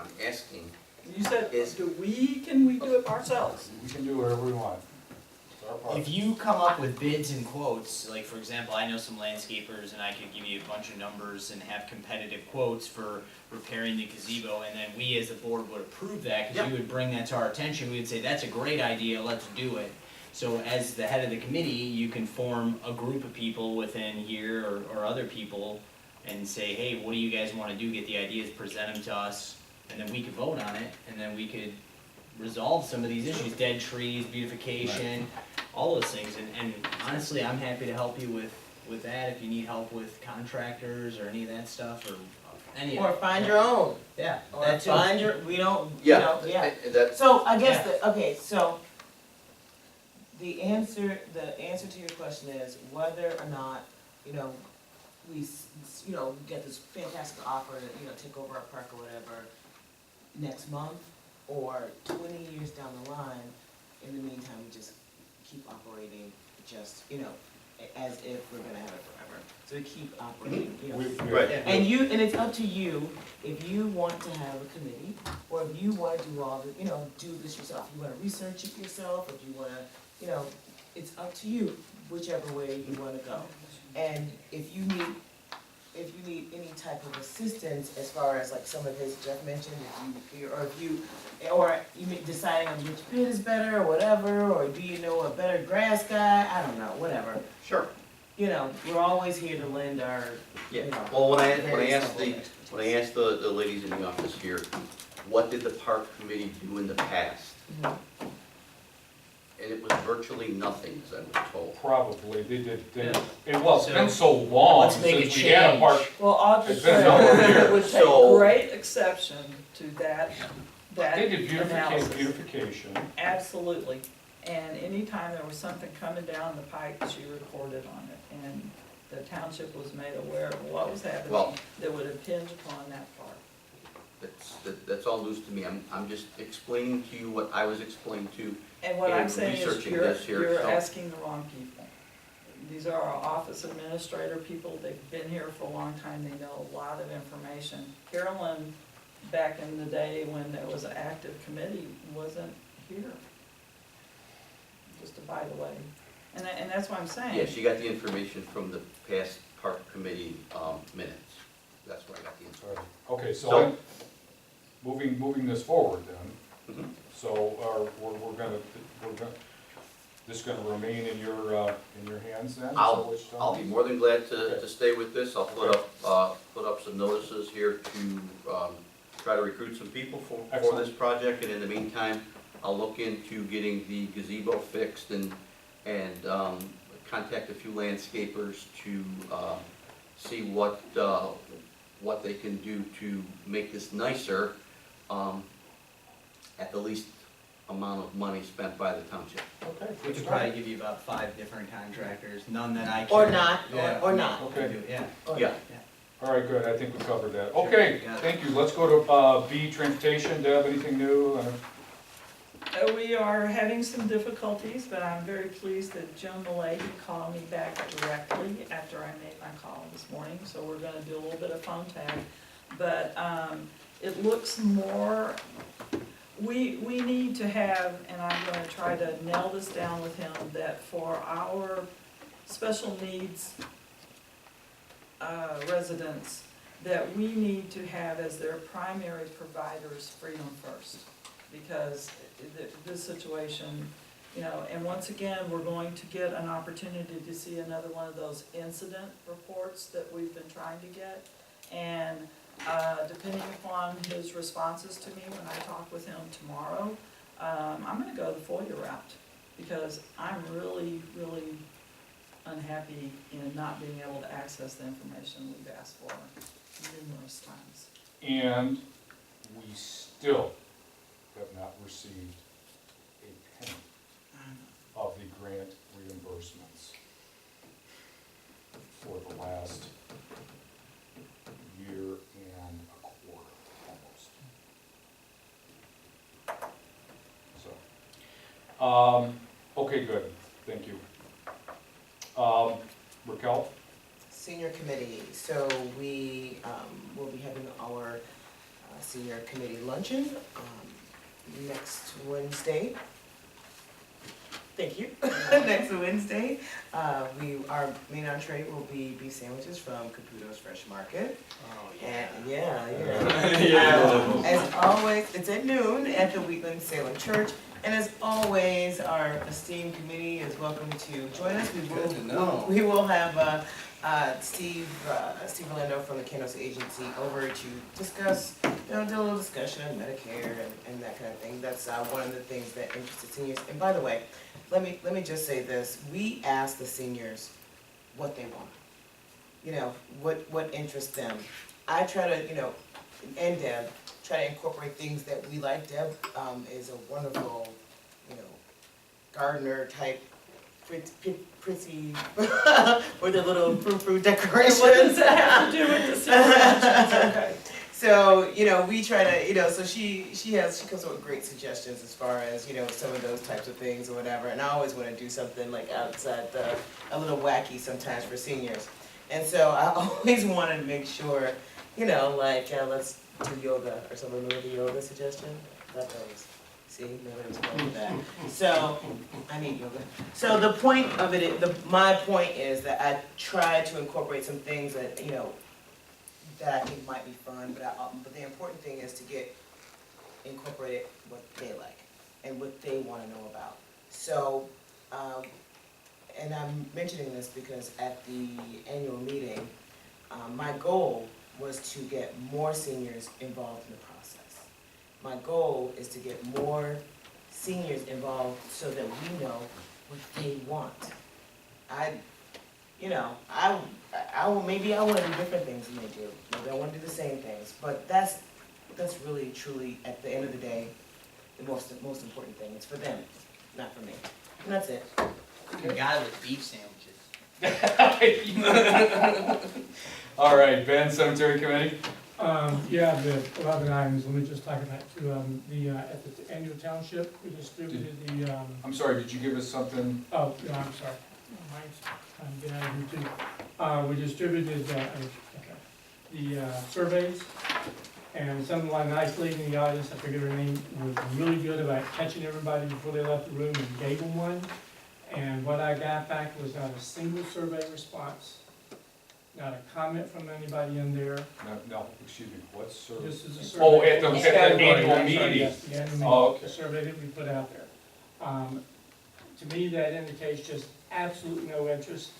I'm asking You said, is, can we do it ourselves? We can do whatever we want. It's our part. If you come up with bids and quotes, like for example, I know some landscapers and I could give you a bunch of numbers and have competitive quotes for repairing the gazebo, and then we as a board would approve that, because Yep. you would bring that to our attention, we would say, that's a great idea, let's do it. So as the head of the committee, you can form a group of people within here or other people and say, hey, what do you guys wanna do, get the ideas, present them to us, and then we could vote on it, and then we could resolve some of these issues, dead trees, beautification, all those things, and honestly, I'm happy to help you with that, if you need help with contractors or any of that stuff, or any of it. Or find your own, Yeah, or that too. find your, we don't, you yeah, know, yeah. that's, So I guess okay, so the answer to your question is whether or not, you know, we get this fantastic offer to, take over our park or whatever next month, or 20 years down the line. In the meantime, we just keep operating just, as if we're gonna have it forever. So we keep operating, right. And it's up to you if you want to have a committee, or if you want to do all the, do this yourself. If you want to research it yourself, if you want to, it's up to you, whichever way you want to go. And if you need any type of assistance as far as like some of his Jeff mentioned, if you deciding on which bid is better or whatever, or do you know a better grass guy? I don't know, whatever. Sure. We're always here to lend our, Yeah, well, when I very asked simple when I asked the ladies in the office here, what did the park committee do in the past? Mhm. And it was virtually nothing, as I was told. Probably, they did, Yeah. it's been so long Let's make a since we had a change. park. Well, I'll It's just been a say, number of I years. would take So- great exception to that They did analysis. beautification. Absolutely. And anytime there was something coming down the pike, she reported on it. And the township was made aware of what was happening Well- that would impinge upon that park. That's all news to me. I'm just explaining to you what I was explained to. And what I'm And saying is, researching you're, this here, you're so- asking the wrong people. These are our office administrator people, they've been here for a long time, they know a lot of information. Carolyn, back in the day when there was an active committee, wasn't here. Just a by the way. And that's what I'm saying. Yeah, she got the information from the past park committee minutes. That's where I got the information. Okay, So- so moving this forward then, Mhm. so this is gonna remain in your hands then? Is that I'll what you're I'll be telling me? more than glad Okay. to stay with this. I'll put up some notices here to try to recruit some people for Excellent. this project, and in the meantime, I'll look into getting the gazebo fixed and contact a few landscapers to see what they can do to make this nicer at the least amount of money spent by the township. Okay, We good could start. probably give you about 5 different contractors, none that I can. Or not, Yeah, or not. Okay. Yeah. Yeah. All right, good, I think we covered that. Okay, Yeah. thank you. Let's go to B, transportation. Deb, anything new? We are having some difficulties, but I'm very pleased that Joan Millay called me back directly after I made my call this morning, so we're gonna do a little bit of phone tag. But it looks more, we need to have, and I'm gonna try to nail this down with him, that for our special needs residents, that we need to have as their primary providers Freedom First. Because this situation, and once again, we're going to get an opportunity to see another one of those incident reports that we've been trying to get. And depending upon his responses to me when I talk with him tomorrow, I'm gonna go the FOIA route, because I'm really, really unhappy in not being able to access the information we've asked for numerous times. And we still have not received a penny of the grant reimbursements for the last year and a quarter, almost. So, okay, good, thank you. Raquel? Senior committee, so we will be having our senior committee luncheon, next Wednesday. Thank you. Next Wednesday, our main entree will be beef sandwiches from Caputo's Fresh Market. Oh, And yeah. yeah. As always, it's at noon at the Wheatland Salem Church. And as always, our esteemed committee is welcome to join us. We will have Steve Orlando from the Kansas Agency over to discuss, do a little discussion on Medicare and that kind of thing. That's one of the things that interested seniors. And by the way, let me just say this: we ask the seniors what they want. You know, what interests them. I try to, and Deb, try to incorporate things that we like. Deb is a wonderful, gardener type, pretty, with a little fruit decorations. What does that have to do with the senior? Okay. So, we try to, so she comes up with great suggestions as far as, some of those types of things or whatever. And I always want to do something like outside a little wacky sometimes for seniors. And so I always want to make sure, let's do yoga or something. Remember the yoga suggestion? That goes. See, nobody was going with that. So, I need yoga. So the point of it, my point is that I try to incorporate some things that, that I think might be fun, but the important thing is to get incorporated what they like and what they want to know about. So, and I'm mentioning this because at the annual meeting, my goal was to get more seniors involved in the process. My goal is to get more seniors involved so that we know what they want. Maybe I want to do different things than they do. Maybe I want to do the same things. But that's really, truly, at the end of the day, the most important thing. It's for them, not for me. And that's it. You got it with beef sandwiches. All right, Ben, Cemetery Committee? Yeah, the 11 items, let me just talk about two of them. At the annual township, we distributed the, I'm sorry, did you give us something? oh, no, I'm sorry. Mine's getting out of here too. We distributed, the surveys, and someone nicely in the audience, I forget her name, was really good about catching everybody before they left the room and gave them one. And what I got back was not a single survey response, not a comment from anybody in there. No, excuse me, what's survey? This is a survey. Oh, at the Category, annual I'm sorry, meeting? yes, the annual meeting. Oh, okay. The survey that we put out there. To me, that indicates just absolutely no interest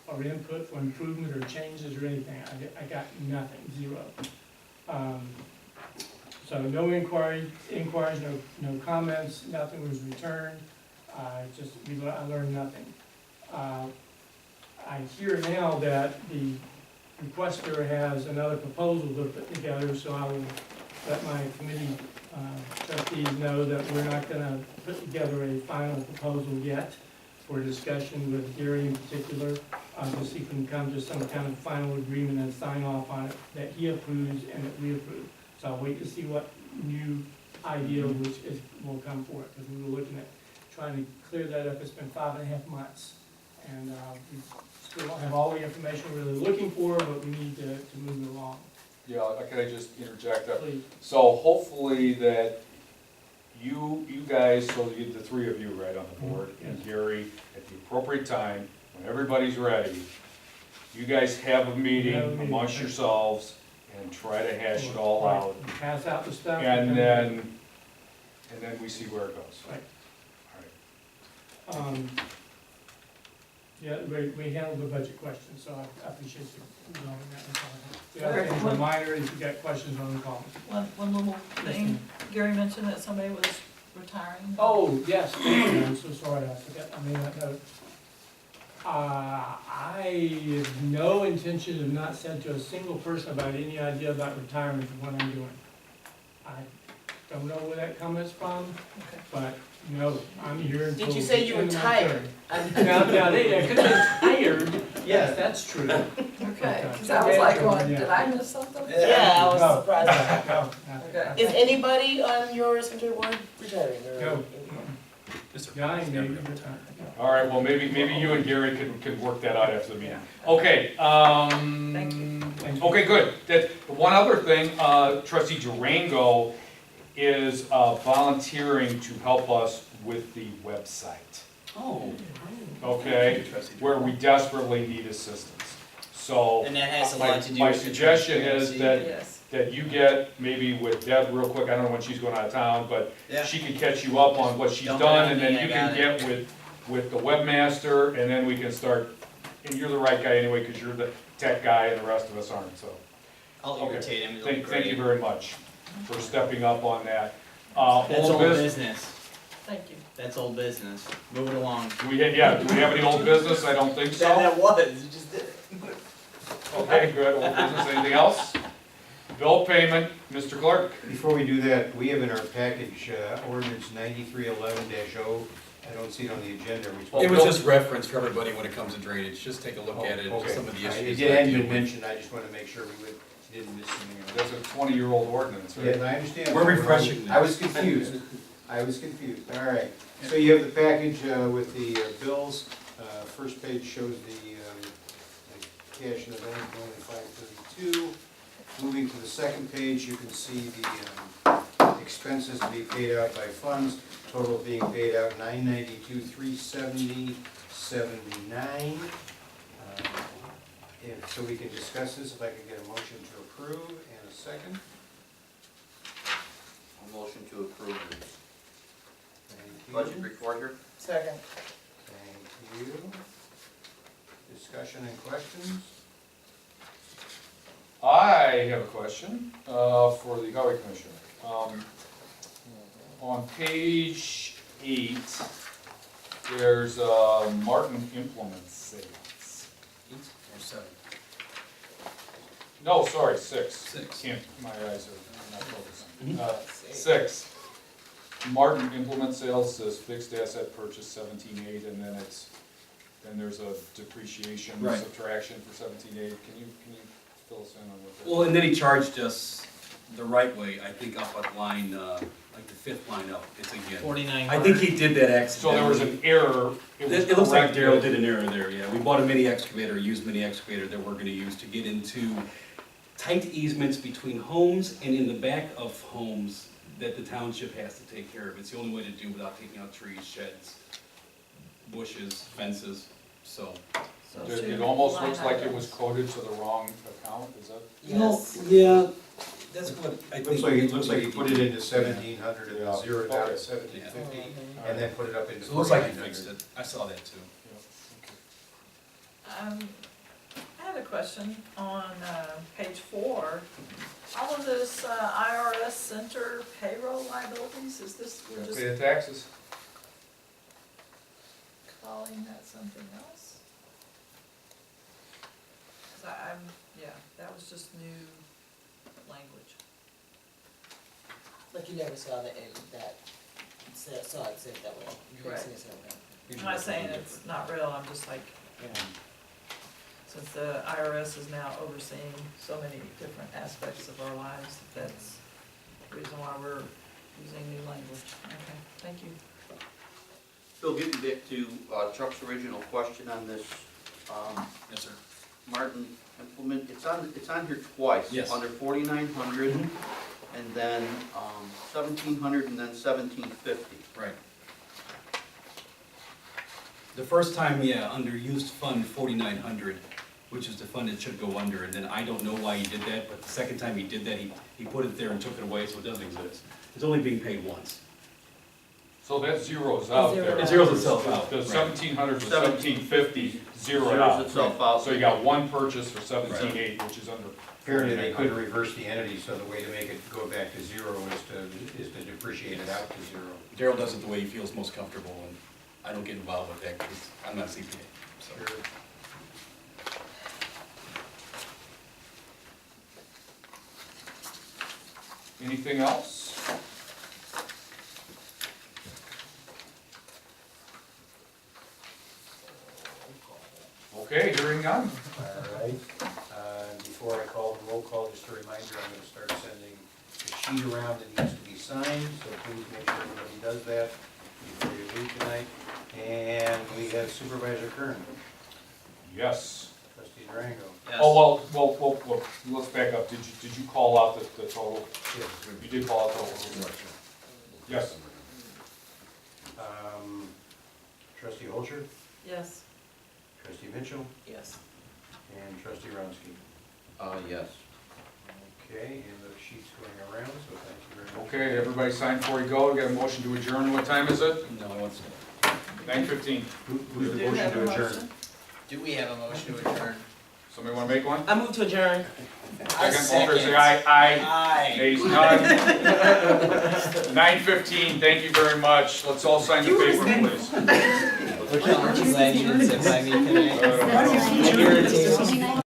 or input for improvement or changes or anything. I got nothing, zero. So no inquiries, no comments, nothing was returned. I learned nothing. I hear now that the requester has another proposal to put together, so I will let my committee trustees know that we're not gonna put together a final proposal yet for discussion with Gary in particular, to see if we can come to some kind of final agreement and sign off on it that he approves and that we approve. So I'll wait to see what new idea will come forth, because we were looking at trying to clear that up. It's been 5.5 months, and we still don't have all the information we're really looking for, but we need to move it along. Yeah, can I just interject that? Please. So hopefully that you guys, so the three of you right on the board, and Gary, at the appropriate time, when everybody's ready, you guys have a meeting amongst yourselves and try to hash it all Right. out. Pass out the stuff. And then we see where it goes. Right. All right. Yeah, we handled the budget question, so I appreciate you going that. If you have any reminder, if you got questions on the call. One little thing, Gary mentioned that somebody was retiring. Oh, yes, I'm so sorry, I forgot, I made that note. I have no intention of not said to a single person about any idea about retirement from what I'm doing. I don't know where that comes from, Okay. but no, I'm here until. Did you say you the end of my retired? term. No, they could have been tired, yes, that's true. Okay, because I was like, going, did I miss something? Yeah, I was No. surprised. No, Okay. Is anybody on your cemetery board retiring? Or No. Dying, maybe, but All right, well, maybe you and Gary could work that out after the meeting. Yeah. Okay, Thank you. okay, good. That, one other thing, trustee Durango is volunteering to help us with the website, Oh. okay? Where we desperately need assistance. So, And that has a my lot to do my with the suggestion is transparency. Yes. that you get maybe with Deb real quick, I don't know when she's going out of town, but Yeah. she can catch you up on what she's Dump it done, on and me, then I you can got get with the webmaster, and then we can start, and you're the right guy anyway, because you're the tech guy and the rest of us aren't, so. I'll Okay. irritate him, it'll be Thank you great. very much for stepping up on that. That's Old old business, business, Thank you. that's old business, moving along. do we have any old business? I don't think so. was, you just did it. Okay, good, old business, anything else? Bill payment, Mr. Clerk. Before we do that, we have in our package ordinance 9311-0. I don't see it on the agenda. Oh, It was Bill- just reference for everybody when it comes to drainage, just take a look at it, Oh, okay. some of the It issues. hadn't that I been deal with. mentioned, I just want to make sure didn't miss anything. That's a 20-year-old ordinance, right? Yeah, I understand. We're refreshing I was confused. All right. So you have the package with the bills. First page shows the cash in the bank, only 532. Moving to the second page, you can see the expenses to be paid out by funds. Total being paid out $992,370.79. So we can discuss this, if I could get a motion to approve and a second. A motion to approve the Thank you. budget report here. Second. Thank you. Discussion and questions? I have a question for the highway commissioner. On page 8, there's Martin Implement Sales. 8 or 7? No, sorry, 6. 6. Can't, my eyes are not focusing. 6. Martin Implement Sales says fixed asset purchase 17.8, and then there's a depreciation Right. subtraction for 17.8. Can you fill us in on what that? Well, and then he charged us the right way, I think up at line, like the 5th line up, it's again. 49. I think he did that So there was accidentally. an error. It looks like corrected. Daryl did an error there, yeah. We bought a mini excavator, a used mini excavator that we're gonna use to get into tight easements between homes and in the back of homes that the township has to take care of. It's the only way to do without taking out trees, sheds, bushes, fences, so. So It two almost line looks like it items. was coded to the wrong account, is that? Yes. Yeah, that's what I think. Looks like you put it into 1,700 and Yeah. then zeroed out Okay. at 1,750, All and then put it up into So it looks like he 4,900. fixed it. I saw that too. I had a question on page 4. All of this IRS center payroll liabilities, is this, we're Gotta just pay the taxes. calling that something else? 'Cause yeah, that was just new language. Like you never saw that, saw it said that way. You didn't see it said that. I'm not saying it's not real, I'm just like, since the IRS is now overseeing so many different aspects of our lives, that's the reason why we're using new language. Okay, thank you. Bill, getting back to Chuck's original question on this, Yes, sir. Martin implement, it's on here twice. Yes. Under 4,900, and then 1,700, and then 1,750. Right. The first time, yeah, under used fund 4,900, which is the fund it should go under, and then I don't know why he did that, but the second time he did that, he put it there and took it away, so it doesn't exist. It's only being paid once. So that zeroes out there. It zeroes itself out. The right. 1,700 to 1,750 zeroed Zeroes out. itself out. So you got one purchase for 17.8, which is under. Apparently, they couldn't reverse the entity, so the way to make it go back to zero is to depreciate it out to zero. Daryl does it the way he feels most comfortable, and I don't get involved with that, because I'm not a CPA, so. Sure. Anything else? Okay, hearing none. All right. Before I call the roll call, just a reminder, I'm going to start sending the sheet around that needs to be signed, so please make sure everybody does that. before you leave tonight. And we have Supervisor Kern, Yes. Trustee Durango. Oh, well, let's back up. Did you call out the total? Yes. You did call out the total? Yes. Trustee Holscher, Yes. Trustee Mitchell, Yes. and Trustee Romsky. Yes. Okay, and the sheet's going around, so thank you very much. Okay, everybody sign before you go. We got a motion to adjourn. What time is it? No, I want to. 9:15. Who's the Do you motion have a to adjourn? motion? Do we have a motion to adjourn? Somebody wanna make one? I move to adjourn. Second, all fair say aye. Aye. Aye. Nays, none. 9:15, thank you very much. Let's all sign the paper, please. Aren't you glad you didn't sit by me today? Uh, You're irritated.